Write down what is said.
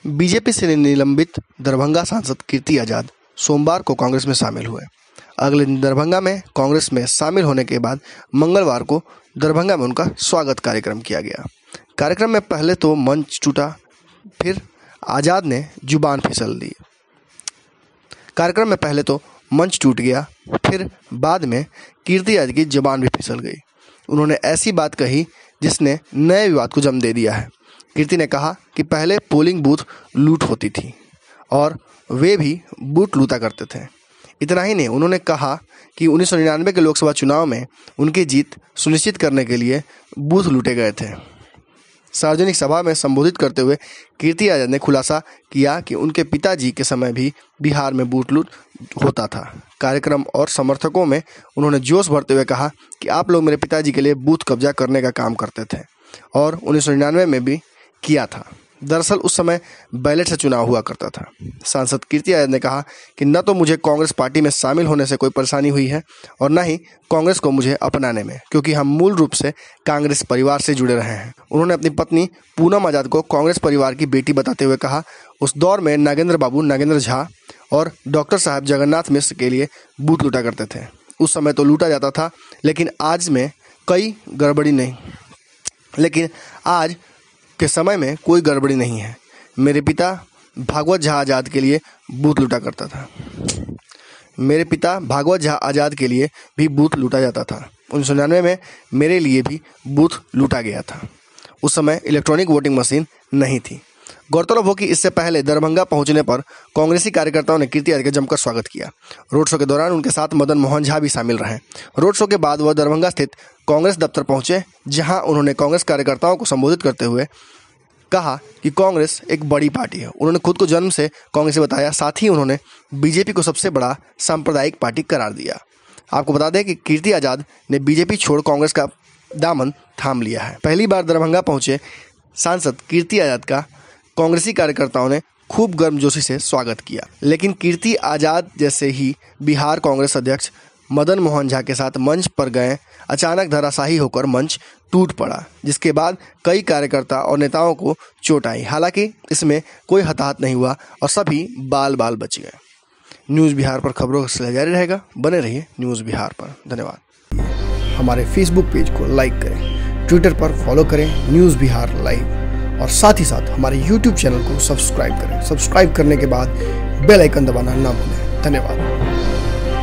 BJP से निलंबित दरभंगा सांसद कीर्ति आजाद सोमवार को कांग्रेस में शामिल हुए। अगले दिन दरभंगा में कांग्रेस में शामिल होने के बाद मंगलवार को दरभंगा में उनका स्वागत कार्यक्रम किया गया। कार्यक्रम में पहले तो मंच टूटा, फिर आजाद ने जुबान फिसल दी। कार्यक्रम में पहले तो मंच टूट गया, फिर बाद में कीर्ति आजाद की जुबान भी फिसल गई। उन्होंने ऐसी बात कही जिसने नए विवाद को जन्म दे दिया है। कीर्ति ने कहा कि पहले पोलिंग बूथ लूट होती थी और वे भी बूथ लूटा करते थे। इतना ही नहीं, उन्होंने कहा कि 1999 के लोकसभा चुनाव में उनकी जीत सुनिश्चित करने के लिए बूथ लूटे गए थे। सार्वजनिक सभा में संबोधित करते हुए कीर्ति आजाद ने खुलासा किया कि उनके पिताजी के समय भी बिहार में बूथ लूट होता था। कार्यक्रम और समर्थकों में उन्होंने जोश भरते हुए कहा कि आप लोग मेरे पिताजी के लिए बूथ कब्जा करने का काम करते थे और 1999 में भी किया था। दरअसल उस समय बैलेट से चुनाव हुआ करता था। सांसद कीर्ति आजाद ने कहा कि न तो मुझे कांग्रेस पार्टी में शामिल होने से कोई परेशानी हुई है और न ही कांग्रेस को मुझे अपनाने में, क्योंकि हम मूल रूप से कांग्रेस परिवार से जुड़े रहे हैं। उन्होंने अपनी पत्नी पूनम आजाद को कांग्रेस परिवार की बेटी बताते हुए कहा, उस दौर में नागेंद्र बाबू नागेंद्र झा और डॉक्टर साहब जगन्नाथ मिश्र के लिए बूथ लूटा करते थे। उस समय तो लूटा जाता था, लेकिन आज के समय में कोई गड़बड़ी नहीं है। मेरे पिता भागवत झा आजाद के लिए बूथ लूटा करता था। मेरे पिता भागवत झा आजाद के लिए भी बूथ लूटा जाता था। 1999 में मेरे लिए भी बूथ लूटा गया था। उस समय इलेक्ट्रॉनिक वोटिंग मशीन नहीं थी। गौरतलब हो कि इससे पहले दरभंगा पहुंचने पर कांग्रेसी कार्यकर्ताओं ने कीर्ति आजाद का जमकर स्वागत किया। रोड शो के दौरान उनके साथ मदन मोहन झा भी शामिल रहे। रोड शो के बाद वह दरभंगा स्थित कांग्रेस दफ्तर पहुंचे, जहां उन्होंने कांग्रेस कार्यकर्ताओं को संबोधित करते हुए कहा कि कांग्रेस एक बड़ी पार्टी है। उन्होंने खुद को जन्म से कांग्रेसी बताया। साथ ही उन्होंने बीजेपी को सबसे बड़ा सांप्रदायिक पार्टी करार दिया। आपको बता दें कि कीर्ति आजाद ने बीजेपी छोड़ कांग्रेस का दामन थाम लिया है। पहली बार दरभंगा पहुंचे सांसद कीर्ति आजाद का कांग्रेसी कार्यकर्ताओं ने खूब गर्मजोशी से स्वागत किया, लेकिन कीर्ति आजाद जैसे ही बिहार कांग्रेस अध्यक्ष मदन मोहन झा के साथ मंच पर गए, अचानक धराशायी होकर मंच टूट पड़ा, जिसके बाद कई कार्यकर्ता और नेताओं को चोट आई। हालांकि इसमें कोई हताहत नहीं हुआ और सभी बाल बाल बच गए। न्यूज़ बिहार पर खबरों का सिलसिला जारी रहेगा। बने रहिए न्यूज़ बिहार पर। धन्यवाद। हमारे फेसबुक पेज को लाइक करें, ट्विटर पर फॉलो करें न्यूज़ बिहार लाइव, और साथ ही साथ हमारे यूट्यूब चैनल को सब्सक्राइब करें। सब्सक्राइब करने के बाद बेल आइकन दबाना ना भूलें। धन्यवाद।